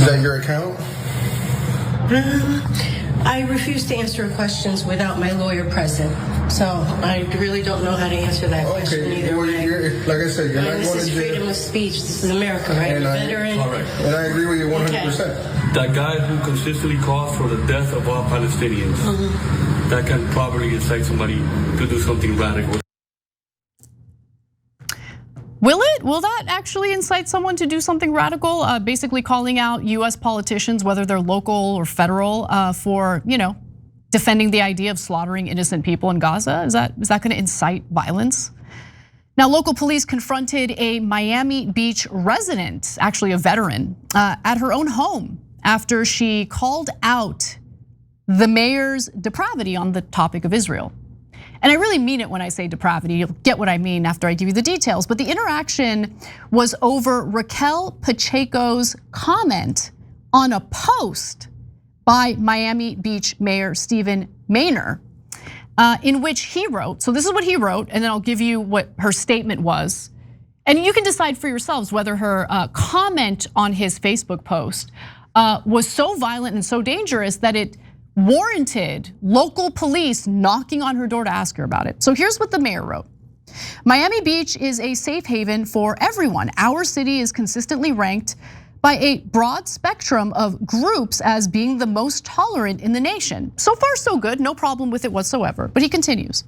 Is that your account? I refuse to answer questions without my lawyer present. So I really don't know how to answer that question either well, way. Like I said, you're not going to jail. This is freedom of speech. This is America, right? And veteran. All right. And I agree with you 100%. Okay. That guy who consistently calls for the death of all Palestinians, that can probably incite somebody to do something radical. Will it? Will that actually incite someone to do something radical? Basically calling out US politicians, whether they're local or federal, for defending the idea of slaughtering innocent people in Gaza? Is that gonna incite violence? Now, local police confronted a Miami Beach resident, actually a veteran, at her own home after she called out the mayor's depravity on the topic of Israel. And I really mean it when I say depravity. You'll get what I mean after I give you the details. But the interaction was over Raquel Pacheco's comment on a post by Miami Beach Mayor Stephen Maynor, in which he wrote, so this is what he wrote, and then I'll give you what her statement was. And you can decide for yourselves whether her comment on his Facebook post was so violent and so dangerous that it warranted local police knocking on her door to ask her about it. So here's what the mayor wrote. Miami Beach is a safe haven for everyone. Our city is consistently ranked by a broad spectrum of groups as being the most tolerant in the nation. So far, so good, no problem with it whatsoever. But he continues.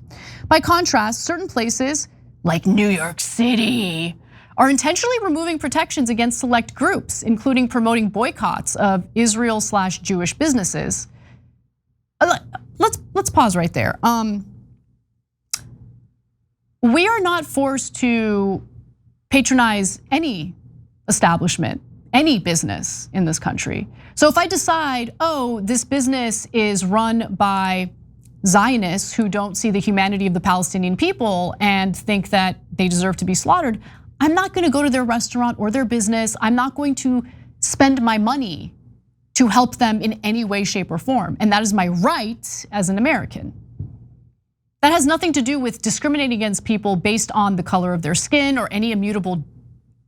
By contrast, certain places like New York City are intentionally removing protections against select groups, including promoting boycotts of Israel/Jewish businesses. Let's pause right there. We are not forced to patronize any establishment, any business in this country. So if I decide, this business is run by Zionists who don't see the humanity of the Palestinian people and think that they deserve to be slaughtered, I'm not gonna go to their restaurant or their business. I'm not going to spend my money to help them in any way, shape, or form. And that is my right as an American. That has nothing to do with discriminating against people based on the color of their skin or any immutable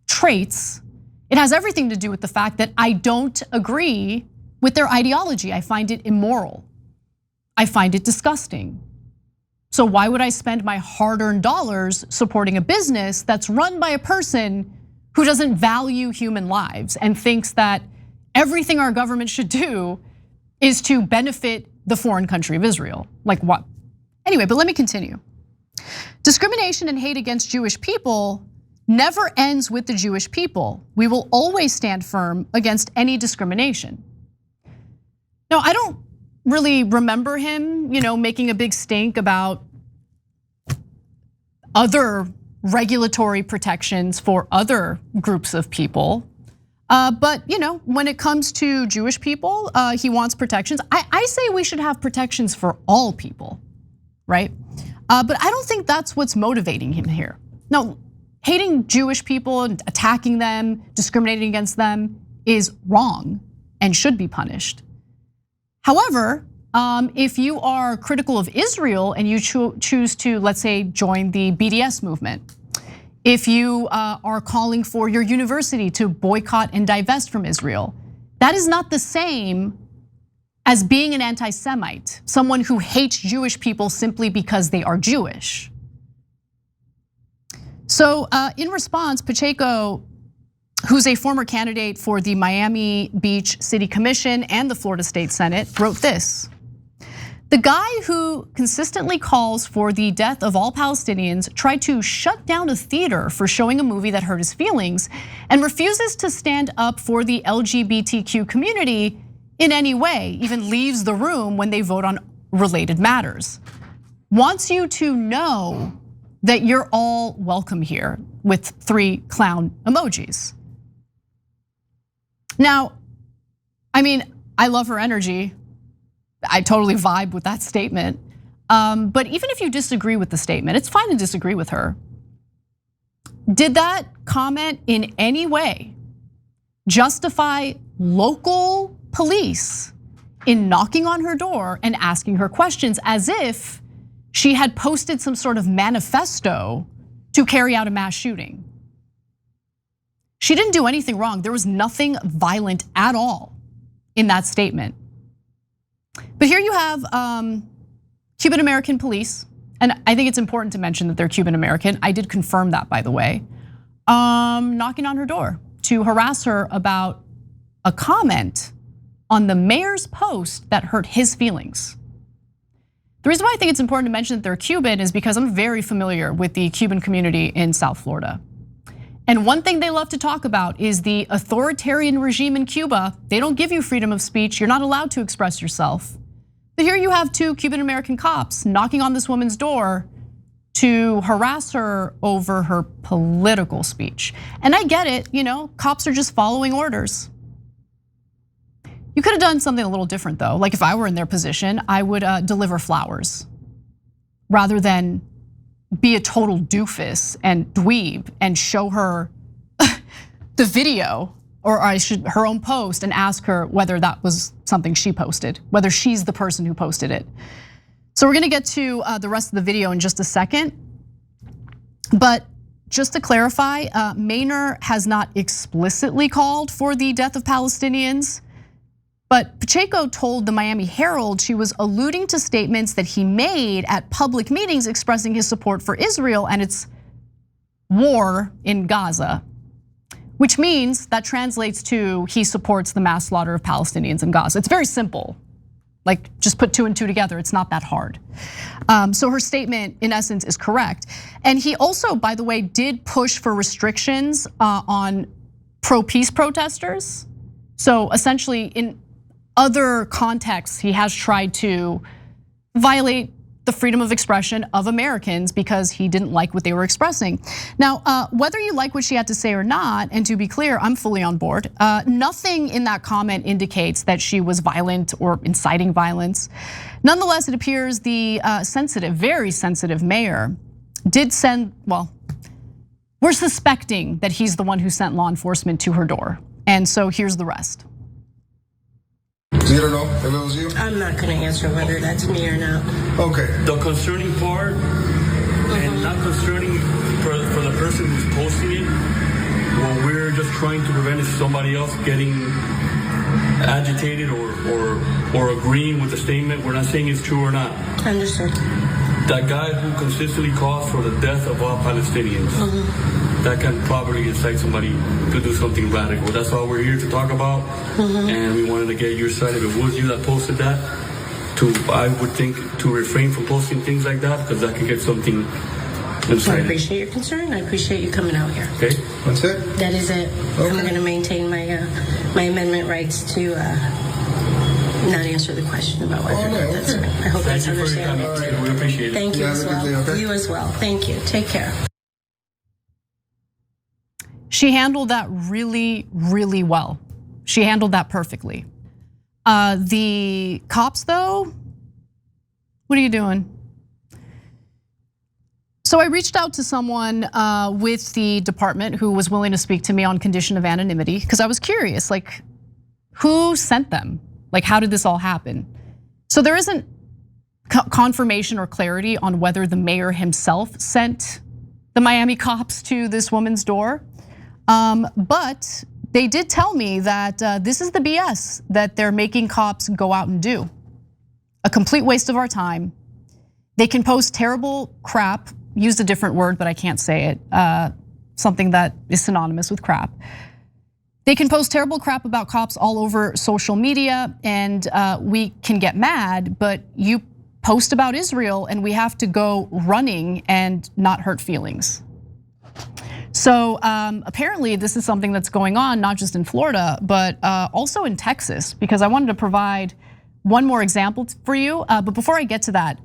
traits. It has everything to do with the fact that I don't agree with their ideology. I find it immoral. I find it disgusting. So why would I spend my hard-earned dollars supporting a business that's run by a person who doesn't value human lives and thinks that everything our government should do is to benefit the foreign country of Israel? Like what? Anyway, but let me continue. Discrimination and hate against Jewish people never ends with the Jewish people. We will always stand firm against any discrimination. Now, I don't really remember him, making a big stink about other regulatory protections for other groups of people. But when it comes to Jewish people, he wants protections. I say we should have protections for all people, right? But I don't think that's what's motivating him here. No, hating Jewish people and attacking them, discriminating against them is wrong and should be punished. However, if you are critical of Israel and you choose to, let's say, join the BDS movement, if you are calling for your university to boycott and divest from Israel, that is not the same as being an anti-Semite, someone who hates Jewish people simply because they are Jewish. So in response, Pacheco, who's a former candidate for the Miami Beach City Commission and the Florida State Senate, wrote this. The guy who consistently calls for the death of all Palestinians tried to shut down a theater for showing a movie that hurt his feelings and refuses to stand up for the LGBTQ community in any way, even leaves the room when they vote on related matters. Wants you to know that you're all welcome here with 3 clown emojis. Now, I love her energy. I totally vibe with that statement. But even if you disagree with the statement, it's fine to disagree with her. Did that comment in any way justify local police in knocking on her door and asking her questions as if she had posted some sort of manifesto to carry out a mass shooting? She didn't do anything wrong. There was nothing violent at all in that statement. But here you have Cuban American police, and I think it's important to mention that they're Cuban American. I did confirm that, by the way, knocking on her door to harass her about a comment on the mayor's post that hurt his feelings. The reason why I think it's important to mention that they're Cuban is because I'm very familiar with the Cuban community in South Florida. And one thing they love to talk about is the authoritarian regime in Cuba. They don't give you freedom of speech. You're not allowed to express yourself. But here you have two Cuban American cops knocking on this woman's door to harass her over her political speech. And I get it, cops are just following orders. You could have done something a little different though. Like if I were in their position, I would deliver flowers rather than be a total doofus and dweeb and show her the video, or her own post, and ask her whether that was something she posted, whether she's the person who posted it. So we're gonna get to the rest of the video in just a second. But just to clarify, Maynor has not explicitly called for the death of Palestinians. But Pacheco told the Miami Herald she was alluding to statements that he made at public meetings expressing his support for Israel and its war in Gaza, which means that translates to he supports the mass slaughter of Palestinians in Gaza. It's very simple. Like just put 2 and 2 together, it's not that hard. So her statement in essence is correct. And he also, by the way, did push for restrictions on pro-peace protesters. So essentially in other contexts, he has tried to violate the freedom of expression of Americans because he didn't like what they were expressing. Now, whether you like what she had to say or not, and to be clear, I'm fully on board. Nothing in that comment indicates that she was violent or inciting violence. Nonetheless, it appears the sensitive, very sensitive mayor did send, well, we're suspecting that he's the one who sent law enforcement to her door. And so here's the rest. You don't know if it was you? I'm not gonna answer whether that's me or not. Okay. The concerning part, and not concerning for the person who's posting it, what we're just trying to prevent is somebody else getting agitated or agreeing with the statement. We're not saying it's true or not. Understood. That guy who consistently calls for the death of all Palestinians, that can probably incite somebody to do something radical. That's all we're here to talk about. And we wanted to get your side. If it was you that posted that, I would think to refrain from posting things like that because that could get something inciting. I appreciate your concern. I appreciate you coming out here. Okay? That's it? That is it. Okay. I'm gonna maintain my amendment rights to not answer the question about whether or not that's right. I hope that's Thank you for your time. understandable. We appreciate it. Thank you Yeah, as have a good well. day, okay? You as well. Thank you. Take care. She handled that really, really well. She handled that perfectly. The cops though, what are you doing? So I reached out to someone with the department who was willing to speak to me on condition of anonymity because I was curious, like who sent them? Like how did this all happen? So there isn't confirmation or clarity on whether the mayor himself sent the Miami cops to this woman's door. But they did tell me that this is the BS that they're making cops go out and do. A complete waste of our time. They can post terrible crap, used a different word, but I can't say it. Something that is synonymous with crap. They can post terrible crap about cops all over social media and we can get mad, but you post about Israel and we have to go running and not hurt feelings. So apparently this is something that's going on, not just in Florida, but also in Texas, because I wanted to provide one more example for you. But before I get to that,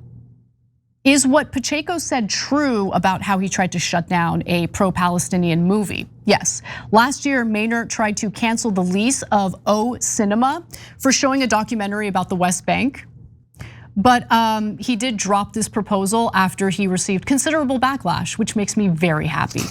is what Pacheco said true about how he tried to shut down a pro-Palestinian movie? Yes, last year Maynor tried to cancel the lease of O Cinema for showing a documentary about the West Bank. But he did drop this proposal after he received considerable backlash, which makes me very happy.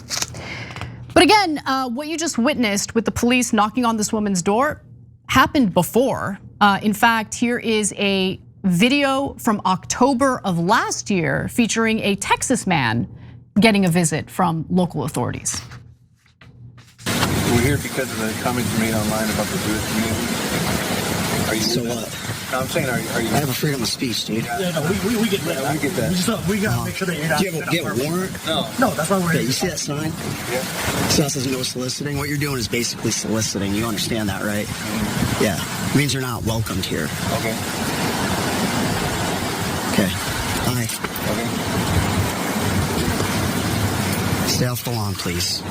But again, what you just witnessed with the police knocking on this woman's door happened before. In fact, here is a video from October of last year featuring a Texas man getting a visit from local authorities. We're here because of the comments you made online about the Jewish community. Are you? So what? No, I'm saying, are you? I have a freedom of speech, dude. Yeah, no, we get that. We get that. We gotta make sure that you're not. Do you have a warrant? No, that's why we're here. You see that sign? Yeah. So that says no soliciting. What you're doing is basically soliciting. You understand that, right? Yeah. It means you're not welcomed here. Okay. Okay. Bye. Okay. Stay off the lawn, please.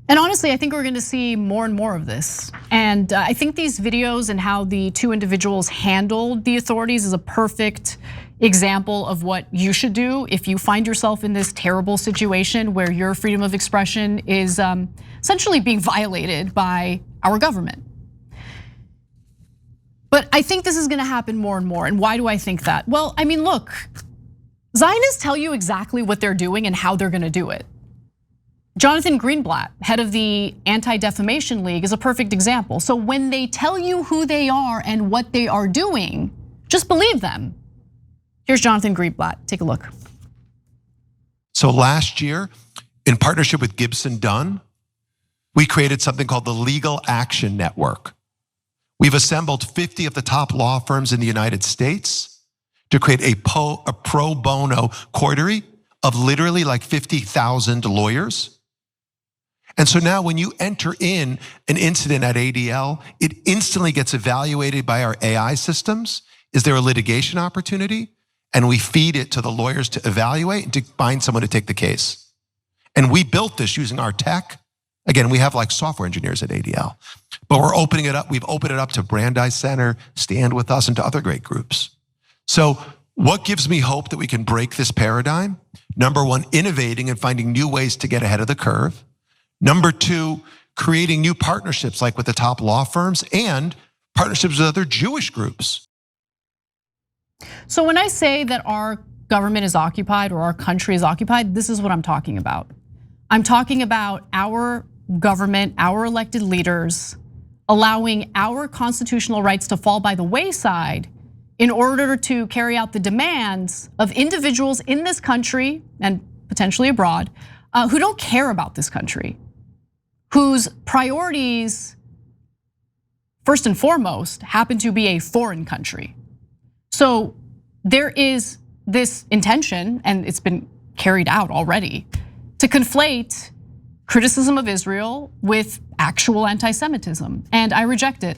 And honestly, I think we're going to see more and more of this. And I think these videos and how the two individuals handled the authorities is a perfect example of what you should do if you find yourself in this terrible situation where your freedom of expression is essentially being violated by our government. But I think this is going to happen more and more. And why do I think that? Well, I mean, look, Zionists tell you exactly what they're doing and how they're going to do it. Jonathan Greenblatt, head of the Anti-Defamation League, is a perfect example. So when they tell you who they are and what they are doing, just believe them. Here's Jonathan Greenblatt, take a look. So last year, in partnership with Gibson Dunn, we created something called the Legal Action Network. We've assembled 50 of the top law firms in the United States to create a pro bono coterie of literally like 50,000 lawyers. And so now when you enter in an incident at ADL, it instantly gets evaluated by our AI systems. Is there a litigation opportunity? And we feed it to the lawyers to evaluate and to find someone to take the case. And we built this using our tech. Again, we have like software engineers at ADL, but we're opening it up. We've opened it up to Brandeis Center, Stand With Us, and to other great groups. So what gives me hope that we can break this paradigm? Number one, innovating and finding new ways to get ahead of the curve. Number two, creating new partnerships like with the top law firms and partnerships with other Jewish groups. So when I say that our government is occupied or our country is occupied, this is what I'm talking about. I'm talking about our government, our elected leaders, allowing our constitutional rights to fall by the wayside in order to carry out the demands of individuals in this country and potentially abroad who don't care about this country, whose priorities, first and foremost, happen to be a foreign country. So there is this intention, and it's been carried out already, to conflate criticism of Israel with actual anti-Semitism, and I reject it.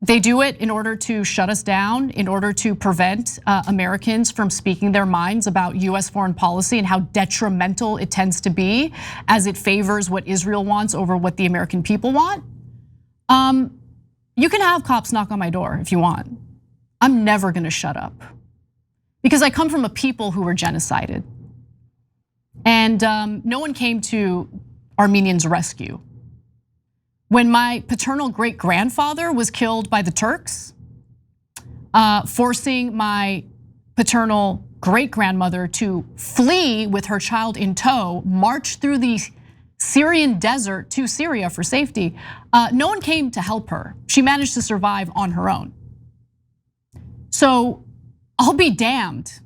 They do it in order to shut us down, in order to prevent Americans from speaking their minds about US foreign policy and how detrimental it tends to be as it favors what Israel wants over what the American people want. You can have cops knock on my door if you want. I'm never gonna shut up because I come from a people who were genocided. And no one came to Armenians' rescue. When my paternal great-grandfather was killed by the Turks, forcing my paternal great-grandmother to flee with her child in tow, march through the Syrian desert to Syria for safety, no one came to help her. She managed to survive on her own. So I'll be damned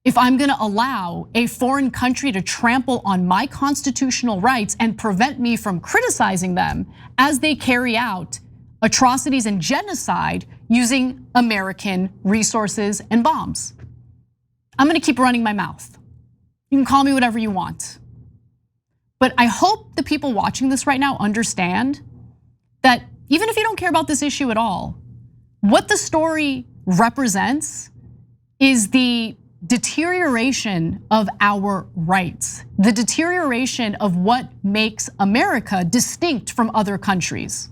if I'm gonna allow a foreign country to trample on my constitutional rights and prevent me from criticizing them as they carry out atrocities and genocide using American resources and bombs. I'm gonna keep running my mouth. You can call me whatever you want. But I hope the people watching this right now understand that even if you don't care about this issue at all, what the story represents is the deterioration of our rights, the deterioration of what makes America distinct from other countries.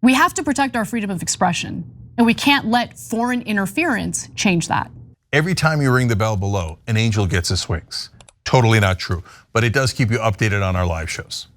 We have to protect our freedom of expression, and we can't let foreign interference change that. Every time you ring the bell below, an angel gets his wings. Totally not true, but it does keep you updated on our live shows.